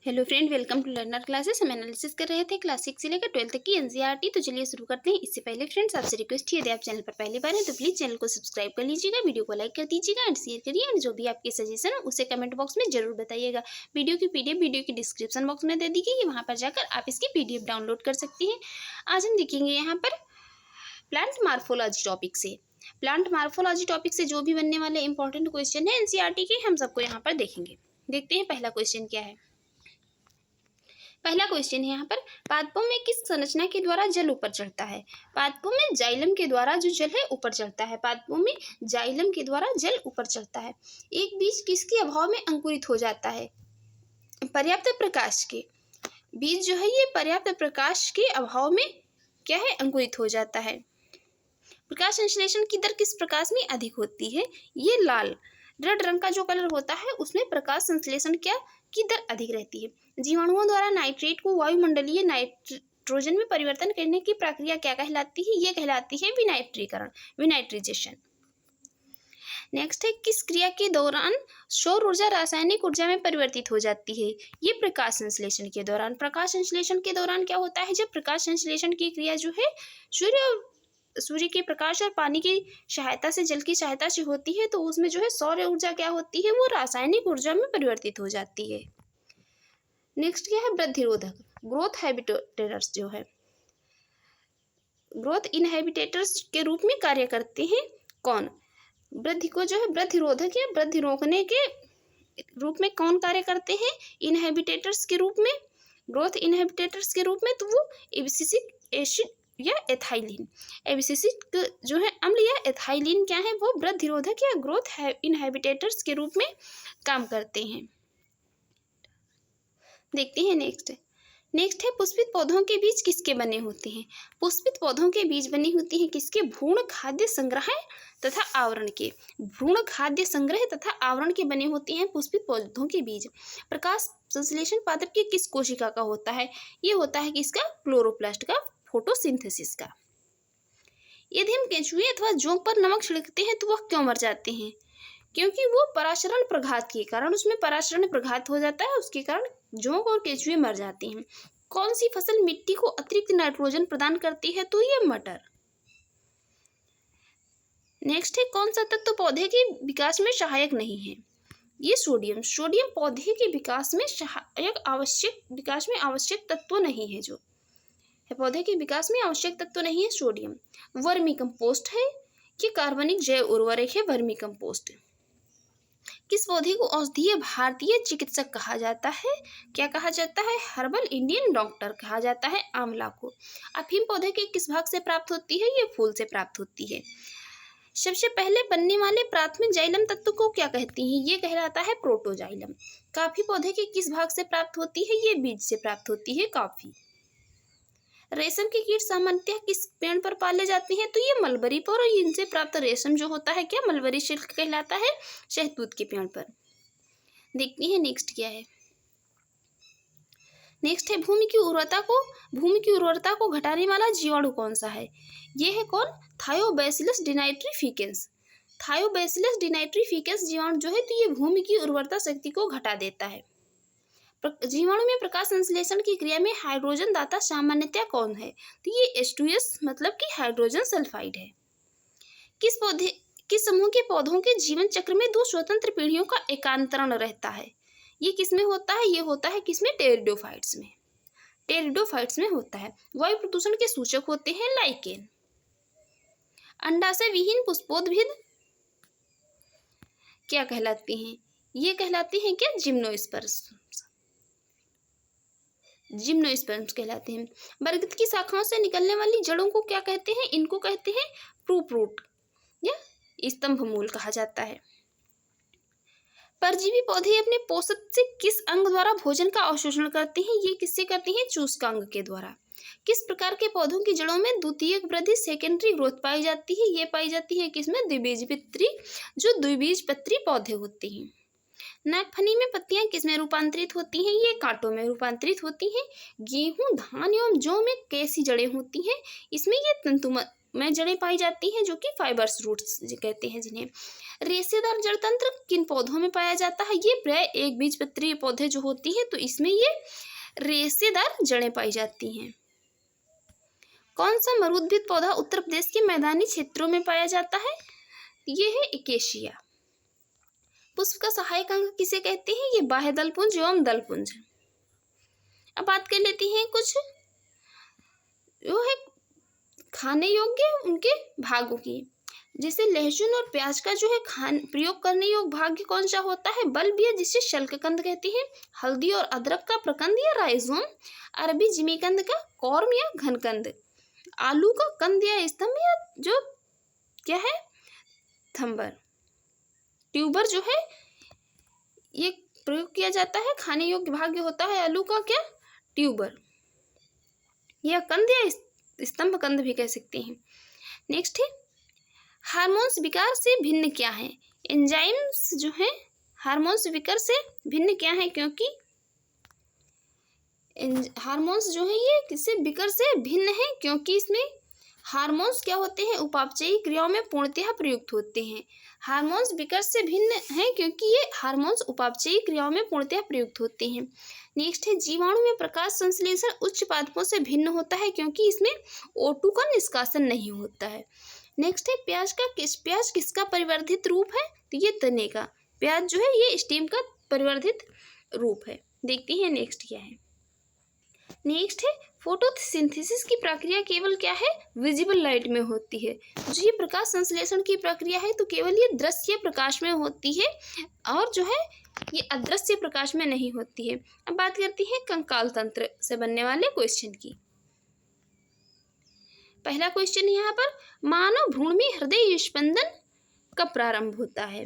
Hello friend, welcome to learner classes. हम analysis कर रहे थे क्लास 6 से लेकर 12 तक की एनसीईआरटी। तो चलिए शुरू करते हैं। इससे पहले फ्रेंड्स आपसे रिक्वेस्ट है, यदि आप चैनल पर पहली बार हैं तो प्लीज़ चैनल को सब्सक्राइब कर लीजिएगा, वीडियो को लाइक कर दीजिएगा एंड शेयर करिए। एंड जो भी आपके सजेशन है उसे कमेंट बॉक्स में जरूर बताइएगा। वीडियो की पीडीएफ वीडियो की डिस्क्रिप्शन बॉक्स में दे दी गई है, वहाँ पर जाकर आप इसकी पीडीएफ डाउनलोड कर सकती हैं। आज हम देखेंगे यहाँ पर प्लांट मार्फोलॉजी टॉपिक से। प्लांट मार्फोलॉजी टॉपिक से जो भी बनने वाले इंपॉर्टेंट क्वेश्चन है एनसीईआरटी के, हम सबको यहाँ पर देखेंगे। देखते हैं पहला क्वेश्चन क्या है। पहला क्वेश्चन है यहाँ पर, पादपों में किस संरचना के द्वारा जल ऊपर चढ़ता है। पादपों में जाइलम के द्वारा जो जल है ऊपर चढ़ता है। पादपों में जाइलम के द्वारा जल ऊपर चढ़ता है। एक बीज किसके अभाव में अंकुरित हो जाता है। पर्याप्त प्रकाश के। बीज जो है ये पर्याप्त प्रकाश के अभाव में क्या है, अंकुरित हो जाता है। प्रकाश संश्लेषण की दर किस प्रकाश में अधिक होती है। ये लाल रेड रंग का जो कलर होता है उसमें प्रकाश संश्लेषण क्या की दर अधिक रहती है। जीवाणुओं द्वारा नाइट्रेट को वायुमंडलीय नाइट्रोजन में परिवर्तन करने की प्रक्रिया क्या कहलाती है। ये कहलाती है विनाइट्रीकरण, विनाइट्रीजेशन। नेक्स्ट है, किस क्रिया के दौरान सौर ऊर्जा रासायनिक ऊर्जा में परिवर्तित हो जाती है। ये प्रकाश संश्लेषण के दौरान। प्रकाश संश्लेषण के दौरान क्या होता है, जब प्रकाश संश्लेषण की क्रिया जो है सूर्य के प्रकाश और पानी की सहायता से, जल की सहायता से होती है, तो उसमें जो है सौर ऊर्जा क्या होती है, वो रासायनिक ऊर्जा में परिवर्तित हो जाती है। नेक्स्ट क्या है, वृद्धिरोधक। ग्रोथ हैबिटेटर्स जो है, ग्रोथ इनहेबिटेटर्स के रूप में कार्य करते हैं। कौन वृद्धि को जो है वृद्धिरोधक या वृद्धि रोकने के रूप में कौन कार्य करते हैं, इनहेबिटेटर्स के रूप में, ग्रोथ इनहेबिटेटर्स के रूप में। तो वो एब्सिसिक एसिड या एथाइलिन। एब्सिसिक जो है अम्ल या एथाइलिन क्या है, वो वृद्धिरोधक या ग्रोथ इनहेबिटेटर्स के रूप में काम करते हैं। देखते हैं नेक्स्ट है, पुष्पित पौधों के बीज किसके बने होते हैं। पुष्पित पौधों के बीज बने होते हैं किसके, भ्रूण खाद्य संग्रह तथा आवरण के। भ्रूण खाद्य संग्रह तथा आवरण के बने होते हैं पुष्पित पौधों के बीज। प्रकाश संश्लेषण पादप की किस कोशिका का होता है। ये होता है किसका, क्लोरोप्लास्ट का, फोटोसिंथेसिस का। यदि हम केंचुए अथवा जोंक पर नमक छिड़कते हैं तो वह क्यों मर जाते हैं, क्योंकि वो पराशरण प्रघात के कारण, उसमें पराशरण प्रघात हो जाता है, उसके कारण जोंक और केंचुए मर जाते हैं। कौन सी फसल मिट्टी को अतिरिक्त नाइट्रोजन प्रदान करती है, तो ये मटर। नेक्स्ट है, कौन सा तत्व पौधे के विकास में सहायक नहीं है। ये सोडियम। सोडियम पौधे के विकास में आवश्यक तत्व नहीं है, जो पौधे के विकास में आवश्यक तत्व नहीं है सोडियम। वर्मी कंपोस्ट है, ये कार्बनिक जैव उर्वरक है, वर्मी कंपोस्ट। किस पौधे को औषधीय भारतीय चिकित्सक कहा जाता है। क्या कहा जाता है, हर्बल इंडियन डॉक्टर कहा जाता है आंवला को। अफीम पौधे के किस भाग से प्राप्त होती है, ये फूल से प्राप्त होती है। सबसे पहले बनने वाले प्राथमिक जाइलम तत्व को क्या कहते हैं, ये कहलाता है प्रोटोजाइलम। कॉफी पौधे के किस भाग से प्राप्त होती है, ये बीज से प्राप्त होती है, कॉफी। रेशम के कीट सामान्यतः किस पेड़ पर पाले जाते हैं, तो ये मलबरी पर, और इनसे प्राप्त रेशम जो होता है क्या, मलबरी सिल्क कहलाता है, शहतूत के पेड़ पर। देखते हैं नेक्स्ट क्या है। नेक्स्ट है, भूमि की उर्वरता को घटाने वाला जीवाणु कौन सा है। ये है कौन, थायोबैसिलस डिनाइट्रीफिकेंस। थायोबैसिलस डिनाइट्रीफिकेंस जीवाणु जो है, तो ये भूमि की उर्वरता शक्ति को घटा देता है। जीवाणु में प्रकाश संश्लेषण की क्रिया में हाइड्रोजन दाता सामान्यतः कौन है, तो ये H2S मतलब कि हाइड्रोजन सल्फाइड है। किस समूह के पौधों के जीवन चक्र में दो स्वतंत्र पीढ़ियों का एकांतरण रहता है। ये किसमें होता है, ये होता है किसमें, टेरिडोफाइट्स में। टेरिडोफाइट्स में होता है। वायु प्रदूषण के सूचक होते हैं लाइकेन। अंडाशय विहीन पुष्पोद्भिद क्या कहलाते हैं, ये कहलाते हैं क्या, जिम्नोस्पर्म्स कहलाते हैं। बरगद की शाखाओं से निकलने वाली जड़ों को क्या कहते हैं, इनको कहते हैं प्रूट या स्तंभ मूल कहा जाता है। परजीवी पौधे अपने पोषक से किस अंग द्वारा भोजन का अवशोषण करते हैं, ये किससे करते हैं, चूस्का अंग के द्वारा। किस प्रकार के पौधों की जड़ों में द्वितीयक वृद्धि, सेकेंडरी ग्रोथ पाई जाती है, ये पाई जाती है किसमें, द्विबीजपत्री, जो द्विबीजपत्री पौधे होते हैं। नागफनी में पत्तियां किसमें रूपांतरित होती हैं, ये कांटों में रूपांतरित होती हैं। गेहूं, धान एवं जौ में कैसी जड़ें होती हैं, इसमें ये में जड़ें पाई जाती हैं जो कि फाइबर्स रूट्स कहते हैं जिन्हें। रेशेदार जड़ तंत्र किन पौधों में पाया जाता है? ये प्राय एक बीजपत्रीय पौधे जो होती हैं तो इसमें ये रेशेदार जड़ें पाई जाती हैं। कौन सा मरूदभिद पौधा उत्तर प्रदेश के मैदानी क्षेत्रों में पाया जाता है? ये है एकेशिया। पुष्प का सहायक अंग किसे कहते हैं? ये बाह्य दलपुंज एवं दलपुंज। अब बात कर लेती हैं कुछ जो है खाने योग्य उनके भागों की। जैसे लहसुन और प्याज का जो है प्रयोग करने योग्य भाग कौन सा होता है? बल्ब, या जिसे शल्ककंद कहते हैं। हल्दी और अदरक का प्रकंद या राइजोम। अरबी जिमीकंद का कॉर्म या घनकंद। आलू का कंद या स्तंभ, या जो क्या है थंबर। ट्यूबर जो है ये प्रयोग किया जाता है, खाने योग्य भाग होता है आलू का क्या ट्यूबर, या कंद या स्तंभ कंद भी कह सकते हैं। नेक्स्ट है हार्मोन्स विकार से भिन्न क्या है? एंजाइम्स जो है हार्मोन्स विकार से भिन्न क्या है? क्योंकि हार्मोन्स जो है ये किससे विकार से भिन्न है? क्योंकि इसमें हार्मोन्स क्या होते हैं? उपापचयी क्रियाओं में पूर्णतः प्रयुक्त होते हैं। हार्मोन्स विकार से भिन्न है क्योंकि ये हार्मोन्स उपापचयी क्रियाओं में पूर्णतः प्रयुक्त होते हैं। नेक्स्ट है जीवाणु में प्रकाश संश्लेषण उच्च पादपों से भिन्न होता है क्योंकि इसमें O2 का निष्कासन नहीं होता है। नेक्स्ट है प्याज किसका परिवर्धित रूप है? तो ये तने का। प्याज जो है ये स्टेम का परिवर्धित रूप है। देखते हैं नेक्स्ट क्या है। नेक्स्ट है फोटोसिंथेसिस की प्रक्रिया केवल क्या है? विजिबल लाइट में होती है। जो ये प्रकाश संश्लेषण की प्रक्रिया है तो केवल ये दृश्य प्रकाश में होती है और जो है ये अदृश्य प्रकाश में नहीं होती है। अब बात करती है कंकाल तंत्र से बनने वाले क्वेश्चन की। पहला क्वेश्चन यहाँ पर, मानव भ्रूण में हृदय स्पंदन कब प्रारंभ होता है?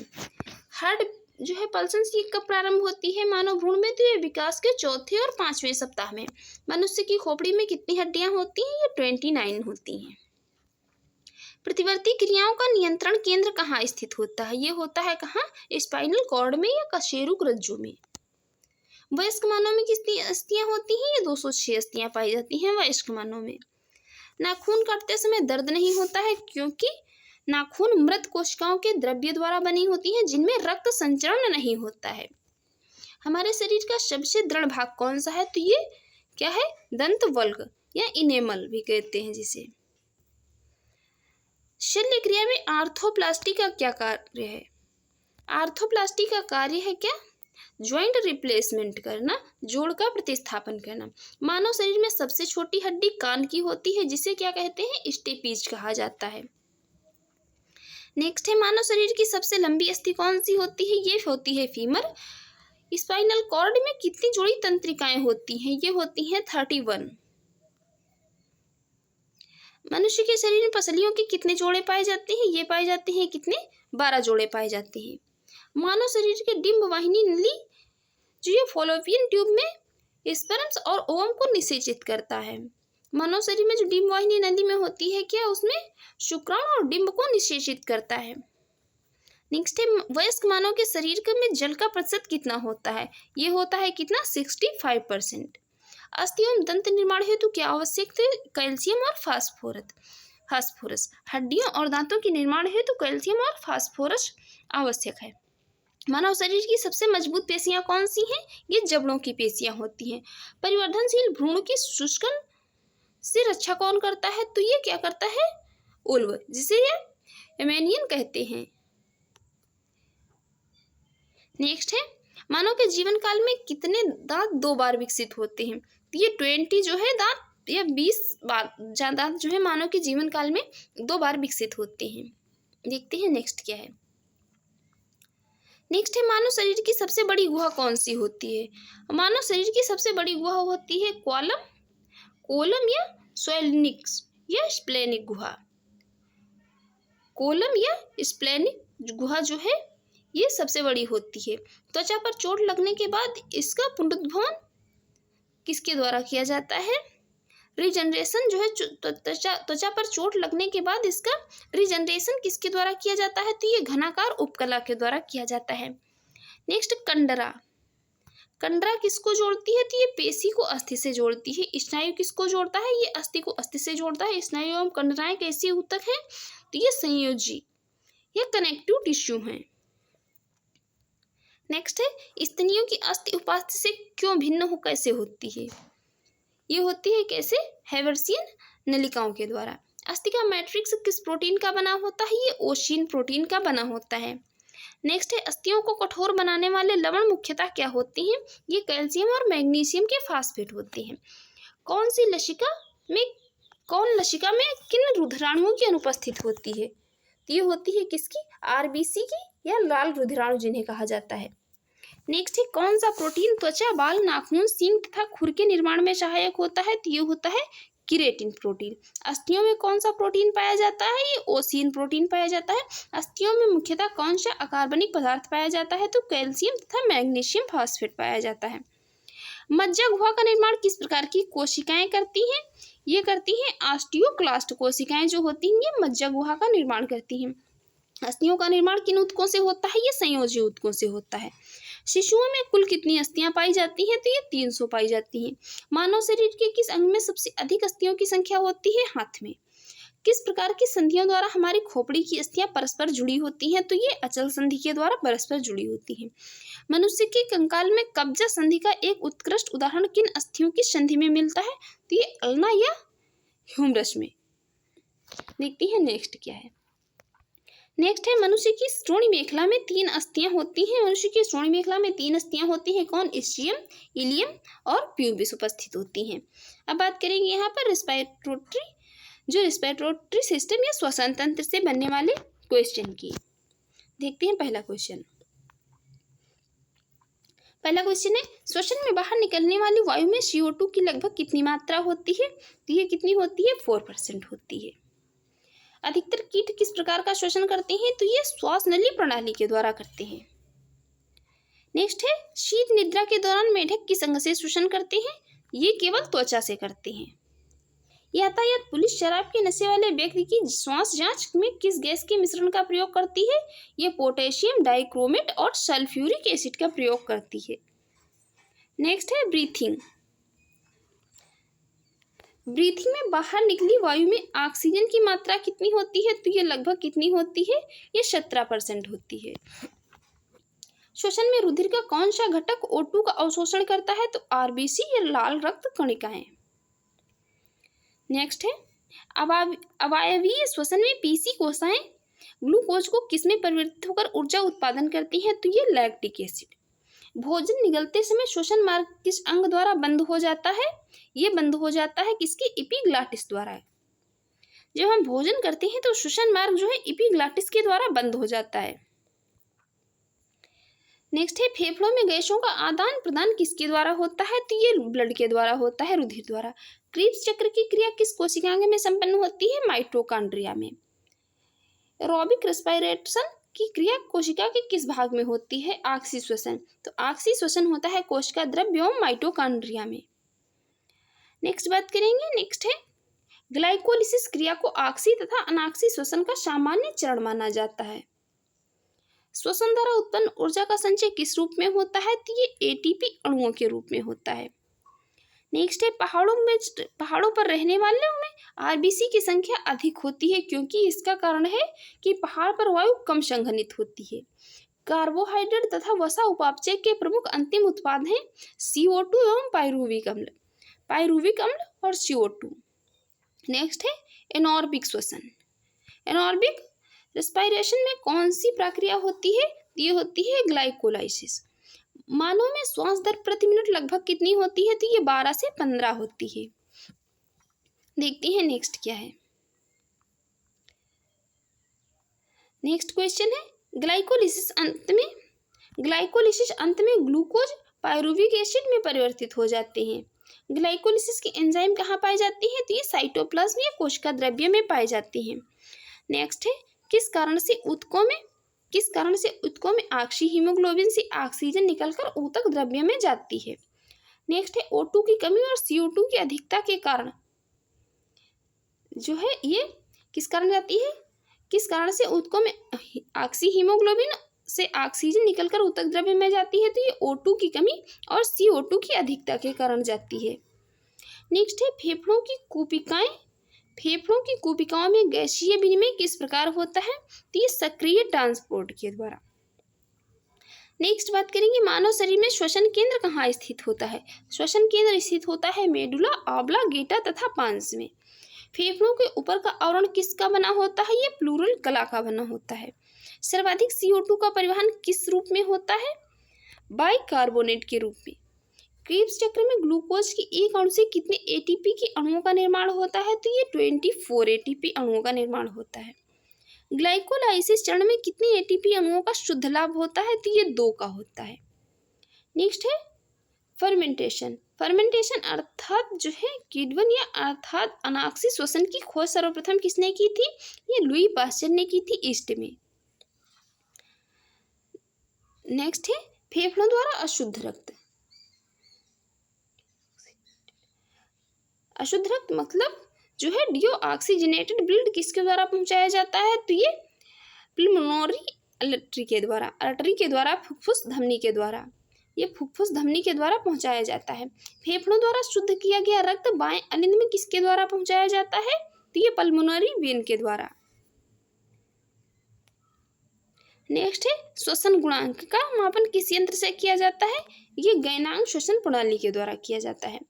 हार्ट जो है पल्सेस ये कब प्रारंभ होती है मानव भ्रूण में? तो ये विकास के चौथे और 5वें सप्ताह में। मनुष्य की खोपड़ी में कितनी हड्डियां होती हैं? ये 29 होती हैं। प्रतिवर्ती क्रियाओं का नियंत्रण केंद्र कहाँ स्थित होता है? ये होता है कहाँ? स्पाइनल कॉर्ड में या कशेरुक रज्जु में। वयस्क मानव में कितनी अस्थियां होती हैं? ये 206 अस्थियां पाई जाती हैं वयस्क मानव में। नाखून काटते समय दर्द नहीं होता है क्योंकि नाखून मृत कोशिकाओं के द्रव्य द्वारा बनी होती हैं जिनमें रक्त संचरण नहीं होता है। हमारे शरीर का सबसे दृढ़ भाग कौन सा है? तो ये क्या है? दंतवल्क या इनेमल भी कहते हैं जिसे। शल्य क्रिया में आर्थोप्लास्टी का क्या कार्य है? आर्थोप्लास्टी का कार्य है क्या? ज्वाइंट रिप्लेसमेंट करना, जोड़ का प्रतिस्थापन करना। मानव शरीर में सबसे छोटी हड्डी कान की होती है जिसे क्या कहते हैं? स्टेपीज कहा जाता है। नेक्स्ट है मानव शरीर की सबसे लंबी अस्थि कौन सी होती है? ये होती है फीमर। स्पाइनल कॉर्ड में कितनी जोड़ी तंत्रिकाएं होती हैं? ये होती हैं 31। मनुष्य के शरीर में पसलियों के कितने जोड़े पाए जाते हैं? ये पाए जाते हैं कितने? 12 जोड़े पाए जाते हैं। मानव शरीर के डिंब वाहिनी नली जो ये फॉलोपियन ट्यूब में स्पर्म्स और ओवम को निषेचित करता है। मानव शरीर में जो डिंब वाहिनी नली में होती है क्या? उसमें शुक्राणु और डिंब को निषेचित करता है। नेक्स्ट है वयस्क मानव के शरीर में जल का प्रतिशत कितना होता है? ये होता है कितना? 65%। अस्थि एवं दंत निर्माण हेतु क्या आवश्यक थे? कैल्शियम और फास्फोरस। हड्डियों और दांतों के निर्माण हेतु कैल्शियम और फास्फोरस आवश्यक है। मानव शरीर की सबसे मजबूत पेशियां कौन सी हैं? ये जबड़ों की पेशियां होती हैं। परिवर्धनशील भ्रूण की शुष्कन से रक्षा कौन करता है? तो ये क्या करता है? ओल्व, जिसे ये एमेनियन कहते हैं। नेक्स्ट है मानव के जीवन काल में कितने दांत 2 बार विकसित होते हैं? ये 20 जो है दांत या 20 बार दांत जो है मानव के जीवन काल में 2 बार विकसित होते हैं। देखते हैं नेक्स्ट क्या है। नेक्स्ट है मानव शरीर की सबसे बड़ी गुहा कौन सी होती है? मानव शरीर की सबसे बड़ी गुहा होती है कोलम या स्फेनिक्स या स्प्लेनिक गुहा। कोलम या स्प्लेनिक गुहा जो है ये सबसे बड़ी होती है। त्वचा पर चोट लगने के बाद इसका पुनरुद्भवन किसके द्वारा किया जाता है? रीजनरेशन जो है त्वचा पर चोट लगने के बाद इसका रीजनरेशन किसके द्वारा किया जाता है? तो ये घनाकार उपकला के द्वारा किया जाता है। नेक्स्ट कंडरा किसको जोड़ती है? तो ये पेशी को अस्थि से जोड़ती है। स्नायु किसको जोड़ता है? ये अस्थि को अस्थि से जोड़ता है। स्नायु एवं कंडराएं कैसी ऊतक हैं? तो ये संयोजी, ये कनेक्टिव टिश्यू हैं। नेक्स्ट है स्तनियों की अस्थि उपास्थि से क्यों भिन्न हो, कैसे होती है? ये होती है कैसे? हैवर्सियन नलिकाओं के द्वारा। अस्थि का मैट्रिक्स किस प्रोटीन का बना होता है? ये ओशिन प्रोटीन का बना होता है। नेक्स्ट है अस्थियों को कठोर बनाने वाले लवण मुख्यतः क्या होती हैं? ये कैल्शियम और मैग्नीशियम के फास्फेट होते हैं। कौन लसिका में किन रुधिराणुओं की अनुपस्थित होती है? तो ये होती है किसकी? आरबीसी की, या लाल रुधिराणु जिन्हें कहा जाता है। नेक्स्ट है कौन सा प्रोटीन त्वचा, बाल, नाखून, सींग तथा खुर के निर्माण में सहायक होता है? तो ये होता है केराटिन प्रोटीन। अस्थियों में कौन सा प्रोटीन पाया जाता है? ये ओसिन प्रोटीन पाया जाता है। अस्थियों में मुख्यतः कौन सा अकार्बनिक पदार्थ पाया जाता है? तो कैल्शियम तथा मैग्नीशियम फास्फेट पाया जाता है। मज्जा गुहा का निर्माण किस प्रकार की कोशिकाएं करती हैं? ये करती हैं ऑस्टियोक्लास्ट कोशिकाएं जो होती हैं, ये मज्जा गुहा का निर्माण करती हैं। अस्थियों का निर्माण किन ऊतकों से होता है? ये संयोजी ऊतकों से होता है। शिशुओं में कुल कितनी अस्थियां पाई जाती हैं? तो ये 300 पाई जाती हैं। मानव शरीर के किस अंग में सबसे अधिक अस्थियों की संख्या होती है? हाथ में। किस प्रकार की संधियों द्वारा हमारी खोपड़ी की अस्थियां परस्पर जुड़ी होती हैं? तो ये अचल संधि के द्वारा परस्पर जुड़ी होती हैं। मनुष्य के कंकाल में कब्जा संधि का एक उत्कृष्ट उदाहरण किन अस्थियों की संधि में मिलता है? तो ये अल्ना या ह्यूमरस में। देखते हैं नेक्स्ट क्या है। नेक्स्ट है मनुष्य की श्रोणि मेखला में 3 अस्थियां होती हैं। मनुष्य की श्रोणि मेखला में 3 अस्थियां होती हैं। कौन? इस्चियम, इलियम और प्यूबिस उपस्थित होती हैं। अब बात करेंगे यहाँ पर रिस्पिरेटरी सिस्टम या श्वसन तंत्र से बनने वाले क्वेश्चन की। देखते हैं पहला क्वेश्चन है श्वसन में बाहर निकलने वाली वायु में CO2 की लगभग कितनी मात्रा होती है? तो ये कितनी होती है? 4% होती है। अधिकतर कीट किस प्रकार का श्वसन करते हैं? तो ये श्वास नली प्रणाली के द्वारा करते हैं। नेक्स्ट है शीत निद्रा के दौरान मेढक किस अंग से श्वसन करते हैं? ये केवल त्वचा से करते हैं। यातायात पुलिस शराब के नशे वाले व्यक्ति की श्वास जांच में किस गैस के मिश्रण का प्रयोग करती है? ये पोटेशियम डाइक्रोमेट और सल्फ्यूरिक एसिड का प्रयोग करती है। नेक्स्ट है ब्रीथिंग में बाहर निकली वायु में ऑक्सीजन की मात्रा कितनी होती है? तो ये लगभग कितनी होती है? ये 17% होती है। श्वसन में रुधिर का कौन सा घटक O2 का अवशोषण करता है? तो आरबीसी या लाल रक्त कणिकाएं। नेक्स्ट है अवायवीय श्वसन में पीसी कोशिकाएं ग्लूकोज को किसमें परिवर्तित होकर ऊर्जा उत्पादन करती हैं? तो ये लैक्टिक एसिड। भोजन निगलते समय श्वसन मार्ग किस अंग द्वारा बंद हो जाता है? ये बंद हो जाता है किसके? एपिग्लॉटिस द्वारा। जब हम भोजन करते हैं तो श्वसन मार्ग जो है एपिग्लॉटिस के द्वारा बंद हो जाता है। नेक्स्ट है फेफड़ों में गैसों का आदान प्रदान किसके द्वारा होता है? तो ये ब्लड के द्वारा होता है, रुधिर द्वारा। क्रीब्स चक्र की क्रिया किस कोशिकांग में संपन्न होती है? माइटोकॉन्ड्रिया में। एरोबिक रेस्पिरेशन की क्रिया कोशिका के किस भाग में होती है? ऑक्सी श्वसन। तो ऑक्सी श्वसन होता है कोशिका द्रव्य एवं माइटोकॉन्ड्रिया में। नेक्स्ट बात करेंगे। नेक्स्ट है ग्लाइकोलिसिस क्रिया को ऑक्सी तथा अनॉक्सी श्वसन का सामान्य चरण माना जाता है। श्वसन द्वारा उत्पन्न ऊर्जा का संचय किस रूप में होता है? तो ये एटीपी अणुओं के रूप में होता है। नेक्स्ट है पहाड़ों पर रहने वालों में आरबीसी की संख्या अधिक होती है, क्योंकि इसका कारण है कि पहाड़ पर वायु कम संघनित होती है। कार्बोहाइड्रेट तथा वसा उपापचय के प्रमुख अंतिम उत्पाद हैं CO2 एवं पायरुविक अम्ल और CO2। नेक्स्ट है एनॉर्बिक श्वसन। एनॉर्बिक रेस्पिरेशन में कौन सी प्रक्रिया होती है? ये होती है ग्लाइकोलाइसिस। मानव में श्वास दर प्रति मिनट लगभग कितनी होती है? तो ये 12 से 15 होती है। देखते हैं नेक्स्ट क्या है। नेक्स्ट क्वेश्चन है ग्लाइकोलिसिस अंत में ग्लूकोज पायरुविक एसिड में परिवर्तित हो जाते हैं। ग्लाइकोलिसिस की एंजाइम कहाँ पाई जाती है? तो ये साइटोप्लाज्म या कोशिका द्रव्य में पाई जाती है। नेक्स्ट है किस कारण से ऊतकों में ऑक्सी हीमोग्लोबिन से ऑक्सीजन निकलकर ऊतक द्रव्य में जाती है। नेक्स्ट है O2 की कमी और CO2 की अधिकता के कारण जो है ये किस कारण जाती है? किस कारण से ऊतकों में ऑक्सी हीमोग्लोबिन से ऑक्सीजन निकलकर ऊतक द्रव्य में जाती है तो ये O2 की कमी और CO2 की अधिकता के कारण जाती है। नेक्स्ट है फेफड़ों की कोशिकाएं। फेफड़ों की कोशिकाओं में गैसीय विनिमय किस प्रकार होता है तो ये सक्रिय ट्रांसपोर्ट के द्वारा। नेक्स्ट बात करेंगे मानव शरीर में श्वसन केंद्र कहाँ स्थित होता है। श्वसन केंद्र स्थित होता है मेडुला ऑब्लांगेटा तथा पांस में। फेफड़ों के ऊपर का आवरण किसका बना होता है, ये प्लूरल कला का बना होता है। सर्वाधिक CO2 का परिवहन किस रूप में होता है, बाइकार्बोनेट के रूप में। क्रेब्स चक्र में ग्लूकोज की एक अणु से कितने ATP के अणुओं का निर्माण होता है तो ये 24 ATP अणुओं का निर्माण होता है। ग्लाइकोलाइसिस चरण में कितने ATP अणुओं का शुद्ध लाभ होता है तो ये 2 का होता है। नेक्स्ट है फर्मेंटेशन। फर्मेंटेशन अर्थात जो है किण्वन या अर्थात अनाक्षी श्वसन की खोज सर्वप्रथम किसने की थी, ये लुई पास्चर ने की थी ईस्ट में। नेक्स्ट है फेफड़ों द्वारा अशुद्ध रक्त। अशुद्ध रक्त मतलब जो है डीऑक्सीजनेटेड ब्लड किसके द्वारा पहुंचाया जाता है तो ये पल्मोनरी आर्टरी के द्वारा फुफ्फुस धमनी के द्वारा, ये फुफ्फुस धमनी के द्वारा पहुंचाया जाता है। फेफड़ों द्वारा शुद्ध किया गया रक्त बाएं अलिंद में किसके द्वारा पहुंचाया जाता है तो ये पल्मोनरी वेन के द्वारा। नेक्स्ट है श्वसन गुणांक का मापन किस यंत्र से किया जाता है, ये गैनांग श्वसन प्रणाली के द्वारा किया जाता है।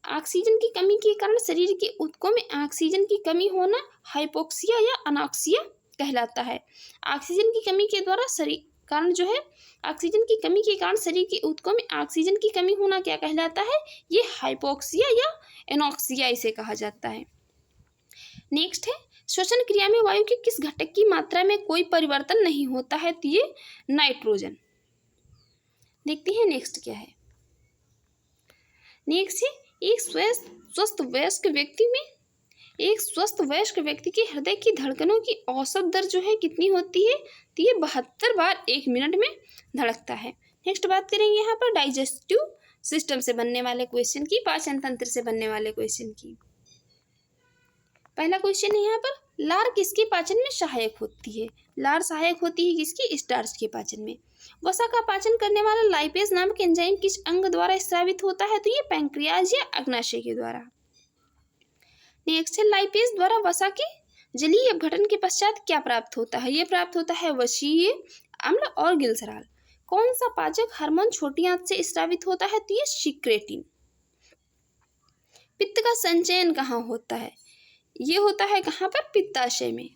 ऑक्सीजन की कमी के कारण शरीर के ऊतकों में ऑक्सीजन की कमी होना हाइपोक्सिया या अनॉक्सिया कहलाता है। ऑक्सीजन की कमी के द्वारा शरीर कारण जो है ऑक्सीजन की कमी के कारण शरीर के ऊतकों में ऑक्सीजन की कमी होना क्या कहलाता है, ये हाइपोक्सिया या एनॉक्सिया इसे कहा जाता है। नेक्स्ट है श्वसन क्रिया में वायु के किस घटक की मात्रा में कोई परिवर्तन नहीं होता है तो ये नाइट्रोजन। देखते हैं नेक्स्ट क्या है। नेक्स्ट है एक स्वस्थ वयस्क व्यक्ति के हृदय की धड़कनों की औसत दर जो है कितनी होती है तो ये 72 बार 1 मिनट में धड़कता है। नेक्स्ट बात करेंगे यहाँ पर डाइजेस्टिव सिस्टम से बनने वाले क्वेश्चन की, पाचन तंत्र से बनने वाले क्वेश्चन की। पहला क्वेश्चन है यहाँ पर लार किसके पाचन में सहायक होती है, लार सहायक होती है किसकी, स्टार्च के पाचन में। वसा का पाचन करने वाला लाइपेज नामक एंजाइम किस अंग द्वारा स्रावित होता है तो ये पैंक्रियाज या अग्नाशय के द्वारा। नेक्स्ट है लाइपेज द्वारा वसा के जलीय अपघटन के पश्चात क्या प्राप्त होता है, ये प्राप्त होता है वसीय अम्ल और गिल्सराल। कौन सा पाचक हार्मोन छोटी आंत से स्रावित होता है तो ये सिक्रेटिन। पित्त का संचयन कहाँ होता है, ये होता है कहाँ पर, पित्ताशय में।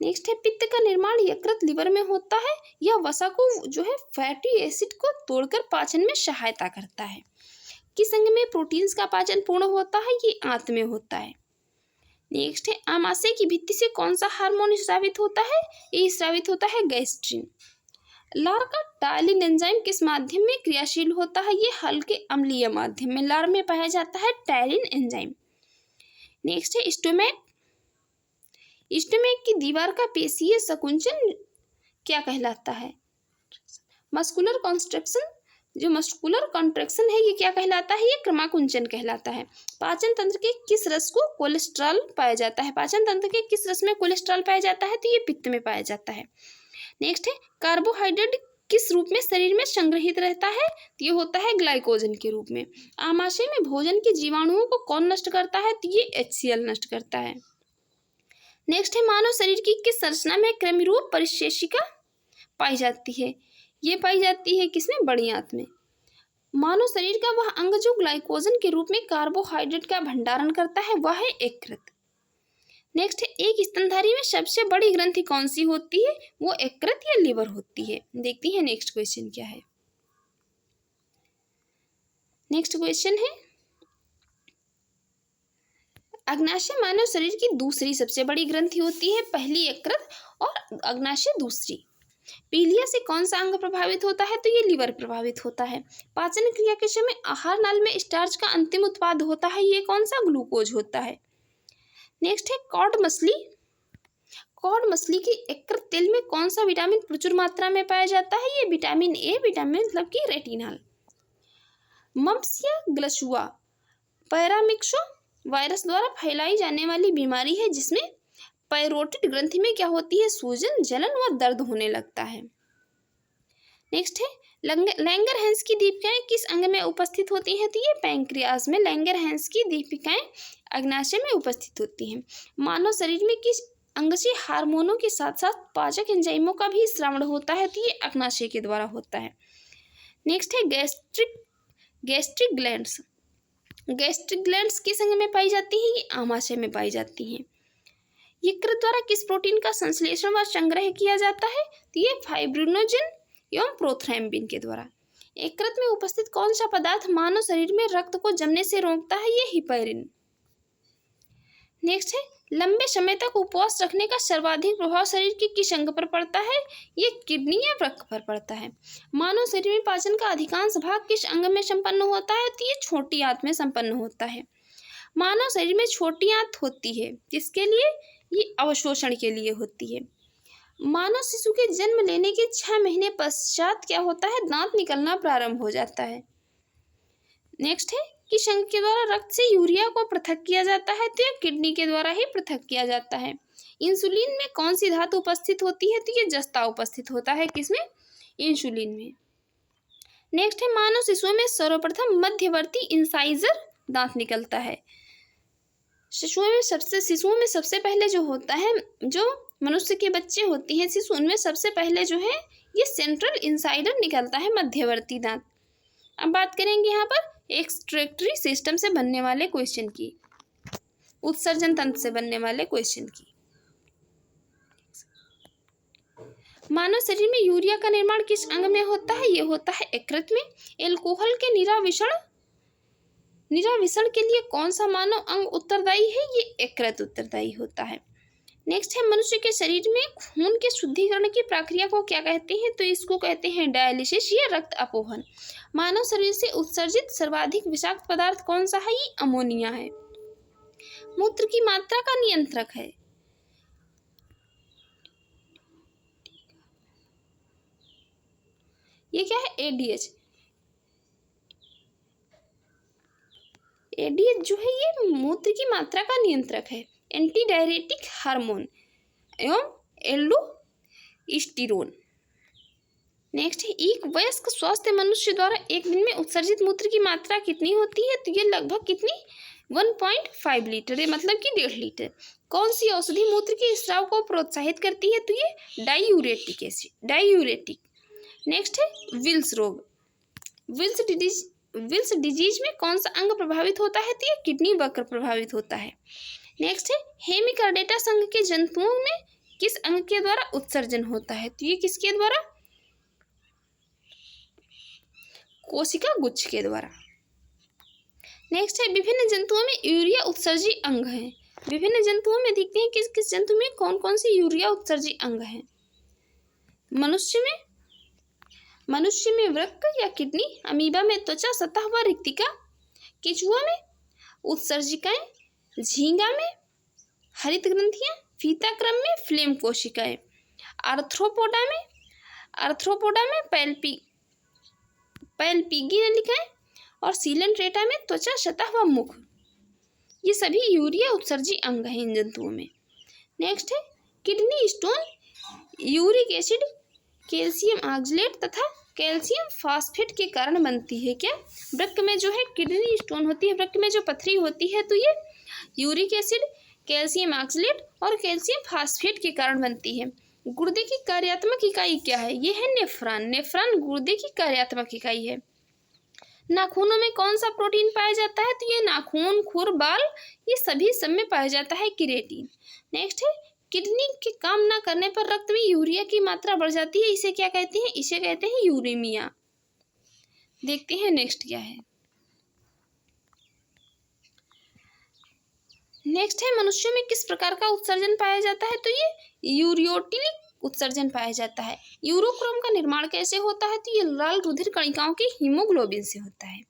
नेक्स्ट है पित्त का निर्माण यकृत लिवर में होता है, यह वसा को जो है फैटी एसिड को तोड़कर पाचन में सहायता करता है। किस अंग में प्रोटीन्स का पाचन पूर्ण होता है, ये आंत में होता है। नेक्स्ट है आमाशय की भित्ति से कौन सा हार्मोन स्रावित होता है, ये स्रावित होता है गैस्ट्रिन। लार का टायलिन एंजाइम किस माध्यम में क्रियाशील होता है, ये हल्के अम्लीय माध्यम में लार में पाया जाता है टायलिन एंजाइम। नेक्स्ट है स्टोमैक की दीवार का पेशीय संकुचन क्या कहलाता है, मस्कुलर कॉन्स्ट्रक्शन, जो मस्कुलर कॉन्ट्रैक्शन है ये क्या कहलाता है, ये क्रमाकुंचन कहलाता है। पाचन तंत्र के किस रस को कोलेस्ट्रॉल पाया जाता है, पाचन तंत्र के किस रस में कोलेस्ट्रॉल पाया जाता है तो ये पित्त में पाया जाता है। नेक्स्ट है कार्बोहाइड्रेट किस रूप में शरीर में संग्रहित रहता है तो ये होता है ग्लाइकोजन के रूप में। आमाशय में भोजन के जीवाणुओं को कौन नष्ट करता है तो ये HCl नष्ट करता है। नेक्स्ट है मानव शरीर की किस संरचना में कृमिरूप परिशेषिका पाई जाती है, ये पाई जाती है किसमें, बड़ी आंत में। मानव शरीर का वह अंग जो ग्लाइकोजन के रूप में कार्बोहाइड्रेट का भंडारण करता है वह है यकृत। नेक्स्ट है एक स्तनधारी में सबसे बड़ी ग्रंथि कौन सी होती है, वो यकृत या लिवर होती है। देखते हैं नेक्स्ट क्वेश्चन क्या है। नेक्स्ट क्वेश्चन है अग्नाशय मानव शरीर की दूसरी सबसे बड़ी ग्रंथि होती है, पहली यकृत और अग्नाशय दूसरी। पीलिया से कौन सा अंग प्रभावित होता है तो ये लिवर प्रभावित होता है। पाचन क्रिया के समय आहार नाल में स्टार्च का अंतिम उत्पाद होता है, ये कौन सा, ग्लूकोज होता है। नेक्स्ट है कॉड मछली की यकृत तेल में कौन सा विटामिन प्रचुर मात्रा में पाया जाता है, ये विटामिन ए, विटामिन मतलब कि रेटिनॉल। मम्प्स या ग्लसुआ पैरामिक्सो वायरस द्वारा फैलाई जाने वाली बीमारी है जिसमें पैरोटिड ग्रंथि में क्या होती है, सूजन, जलन व दर्द होने लगता है। नेक्स्ट है लैंगरहैंस की दीपिकाएं किस अंग में उपस्थित होती हैं? तो ये पैंक्रियाज में लैंगरहैंस की दीपिकाएं अग्नाशय में उपस्थित होती हैं। मानव शरीर में किस अंग से हार्मोनों के साथ साथ पाचक एंजाइमों का भी श्रवण होता है? तो ये अग्नाशय के द्वारा होता है। नेक्स्ट है गैस्ट्रिक ग्लैंड्स। गैस्ट्रिक ग्लैंड्स किस अंग में पाई जाती हैं? ये आमाशय में पाई जाती हैं। यकृत द्वारा किस प्रोटीन का संश्लेषण व संग्रह किया जाता है? तो ये फाइब्रिनोजन एवं प्रोथ्रम्बिन के द्वारा। यकृत में उपस्थित कौन सा पदार्थ मानव शरीर में रक्त को जमने से रोकता है? ये हिपैरिन। नेक्स्ट है लंबे समय तक उपवास रखने का सर्वाधिक प्रभाव शरीर के किस अंग पर पड़ता है? ये किडनी या वृक्क पर पड़ता है। मानव शरीर में पाचन का अधिकांश भाग किस अंग में संपन्न होता है? तो ये छोटी आंत में संपन्न होता है। मानव शरीर में छोटी आंत होती है किसके लिए? ये अवशोषण के लिए होती है। मानव शिशु के जन्म लेने के 6 महीने पश्चात क्या होता है? दांत निकलना प्रारंभ हो जाता है। नेक्स्ट है किस अंग के द्वारा रक्त से यूरिया को पृथक किया जाता है? तो ये किडनी के द्वारा ही पृथक किया जाता है। इंसुलिन में कौन सी धातु उपस्थित होती है? तो ये जस्ता उपस्थित होता है। किसमें? इंसुलिन में। नेक्स्ट है मानव शिशुओं में सर्वप्रथम मध्यवर्ती इंसाइजर दांत निकलता है। शिशुओं में सबसे पहले जो होता है, जो मनुष्य के बच्चे होते हैं शिशु, उनमें सबसे पहले जो है ये सेंट्रल इंसाइडर निकलता है, मध्यवर्ती दांत। अब बात करेंगे यहाँ पर एक्सक्रीटरी सिस्टम से बनने वाले क्वेश्चन की, उत्सर्जन तंत्र से बनने वाले क्वेश्चन की। मानव शरीर में यूरिया का निर्माण किस अंग में होता है? ये होता है यकृत में। एल्कोहल के निराविषण के लिए कौन सा मानव अंग उत्तरदायी है? ये यकृत उत्तरदायी होता है। नेक्स्ट है मनुष्य के शरीर में खून के शुद्धिकरण की प्रक्रिया को क्या कहते हैं? तो इसको कहते हैं डायलिसिस या रक्त अपोहन। मानव शरीर से उत्सर्जित सर्वाधिक विषाक्त पदार्थ कौन सा है? ये अमोनिया है। मूत्र की मात्रा का नियंत्रक है। ये क्या है? एडीएच। एडीएच जो है ये मूत्र की मात्रा का नियंत्रक है। एंटी डायरेटिक हार्मोन एवं एल्डोस्टेरोन। नेक्स्ट है एक वयस्क स्वस्थ मनुष्य द्वारा एक दिन में उत्सर्जित मूत्र की मात्रा कितनी होती है? तो ये लगभग कितनी? 1.5 लीटर है, मतलब कि 1.5 लीटर। कौन सी औषधि मूत्र के स्राव को प्रोत्साहित करती है? तो ये डायूरेटिक। नेक्स्ट है विल्स रोग। विल्स डिजीज में कौन सा अंग प्रभावित होता है? तो ये किडनी वक्र प्रभावित होता है। नेक्स्ट है हेमिकर्डेटा संघ के जंतुओं में किस अंग के द्वारा उत्सर्जन होता है? तो ये किसके द्वारा? कोशिका गुच्छ के द्वारा। नेक्स्ट है विभिन्न जंतुओं में यूरिया उत्सर्जी अंग है। विभिन्न जंतुओं में देखते हैं किस किस जंतु में कौन कौन सी यूरिया उत्सर्जी अंग है। मनुष्य में वृक्क या किडनी, अमीबा में त्वचा सतह व रिक्तिका, केचुआ में उत्सर्जिकाएं, झींगा में हरित ग्रंथियां, फीता क्रम में फ्लेम कोशिकाएं, आर्थ्रोपोडा में पैल्पिगी नलिकाएं और सीलेंट्रेटा में त्वचा सतह व मुख। ये सभी यूरिया उत्सर्जी अंग हैं इन जंतुओं में। नेक्स्ट है kidney stone uric acid, calcium oxalate तथा कैल्शियम फास्फेट के कारण बनती है। क्या? वृक्क में जो है किडनी स्टोन होती है, वृक्क में जो पथरी होती है, तो ये यूरिक एसिड, कैल्शियम ऑक्सलेट और कैल्शियम फास्फेट के कारण बनती है। गुर्दे की कार्यात्मक इकाई क्या है? ये है नेफ्रॉन। नेफ्रॉन गुर्दे की कार्यात्मक इकाई है। नाखूनों में कौन सा प्रोटीन पाया जाता है? तो ये नाखून, खुर, बाल, ये सभी सब में पाया जाता है केराटिन। नेक्स्ट है किडनी के काम ना करने पर रक्त में यूरिया की मात्रा बढ़ जाती है, इसे क्या कहते हैं? इसे कहते हैं यूरेमिया। देखते हैं नेक्स्ट क्या है। नेक्स्ट है मनुष्यों में किस प्रकार का उत्सर्जन पाया जाता है? तो ये यूरियोटिलिक उत्सर्जन पाया जाता है। यूरोक्रोम का निर्माण कैसे होता है? तो ये लाल रुधिर कणिकाओं के हीमोग्लोबिन से होता है।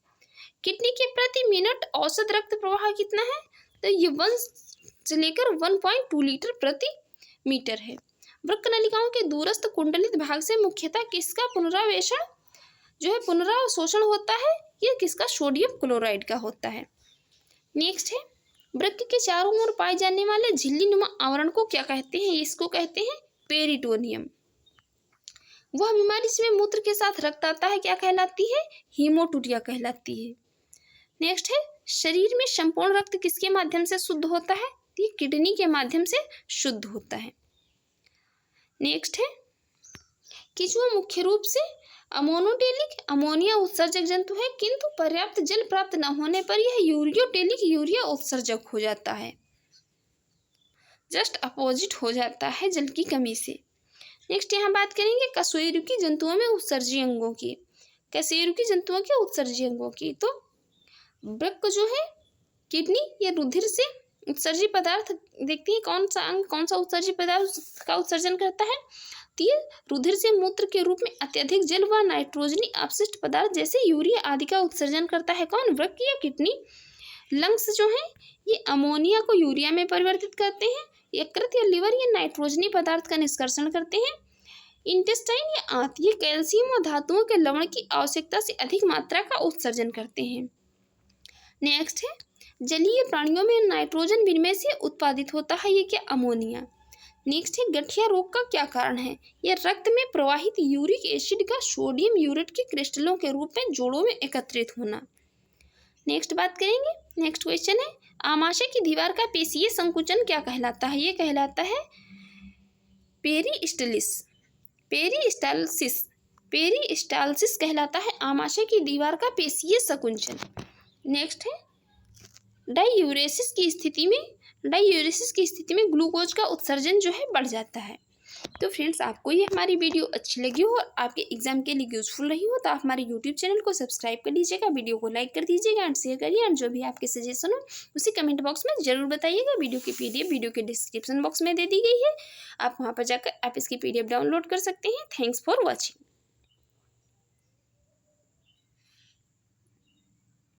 किडनी के प्रति मिनट औसत रक्त प्रवाह कितना है? तो ये 1 से लेकर 1.2 लीटर प्रति मीटर है। वृक्क नलिकाओं के दूरस्थ कुंडलित भाग से मुख्यतः किसका पुनरावशोषण होता है? ये किसका? सोडियम क्लोराइड का होता है। नेक्स्ट है वृक्क के चारों ओर पाए जाने वाले झिल्ली नुमा आवरण को क्या कहते हैं? इसको कहते हैं पेरिटोनियम। वह बीमारी जिसमें मूत्र के साथ रक्त आता है क्या कहलाती है? हीमोटूरिया कहलाती है। नेक्स्ट है, शरीर में संपूर्ण रक्त किसके माध्यम से शुद्ध होता है? ये किडनी के माध्यम से शुद्ध होता है। नेक्स्ट है, केंचुआ मुख्य रूप से अमोनोटेलिक अमोनिया उत्सर्जक जंतु है, किंतु पर्याप्त जल प्राप्त न होने पर यह यूरियोटेलिक यूरिया उत्सर्जक हो जाता है। जस्ट अपोजिट हो जाता है जल की कमी से। नेक्स्ट यहाँ बात करेंगे कशेरुकी जंतुओं में उत्सर्जी अंगों की। कशेरुकी जंतुओं के उत्सर्जी अंगों की, तो वृक्क जो है, किडनी, ये रुधिर से उत्सर्जी पदार्थ देखते हैं। कौन सा अंग कौन सा उत्सर्जी पदार्थ का उत्सर्जन करता है? तो ये रुधिर से मूत्र के रूप में अत्यधिक जल व नाइट्रोजनी अपशिष्ट पदार्थ जैसे यूरिया आदि का उत्सर्जन करता है। कौन? वृक्क या किडनी। लंग्स जो है ये अमोनिया को यूरिया में परिवर्तित करते हैं। यकृत या लिवर ये नाइट्रोजनी पदार्थ का निष्कर्षण करते हैं। इंटेस्टाइन या आंत ये कैल्शियम और धातुओं के लवण की आवश्यकता से अधिक मात्रा का उत्सर्जन करते हैं। नेक्स्ट है, जलीय प्राणियों में नाइट्रोजन विनिमय से उत्पादित होता है ये क्या? अमोनिया। नेक्स्ट है, गठिया रोग का क्या कारण है? यह रक्त में प्रवाहित यूरिक एसिड का सोडियम यूरेट के क्रिस्टलों के रूप में जोड़ों में एकत्रित होना। नेक्स्ट बात करेंगे, नेक्स्ट क्वेश्चन है, आमाशय की दीवार का पेशीय संकुचन क्या कहलाता है? ये कहलाता है पेरिस्टालिस। पेरिस्टालसिस कहलाता है आमाशय की दीवार का पेशीय संकुचन। नेक्स्ट है, डायूरेसिस की स्थिति में ग्लूकोज का उत्सर्जन जो है बढ़ जाता है। तो फ्रेंड्स, आपको ये हमारी वीडियो अच्छी लगी हो और आपके एग्जाम के लिए यूजफुल रही हो तो आप हमारे यूट्यूब चैनल को सब्सक्राइब कर लीजिएगा, वीडियो को लाइक कर दीजिएगा एंड शेयर करिए, एंड जो भी आपके सजेशन हो उसी कमेंट बॉक्स में जरूर बताइएगा। वीडियो की PDF वीडियो के डिस्क्रिप्शन बॉक्स में दे दी गई है, आप वहाँ पर जाकर आप इसकी PDF डाउनलोड कर सकते हैं। Thanks for watching.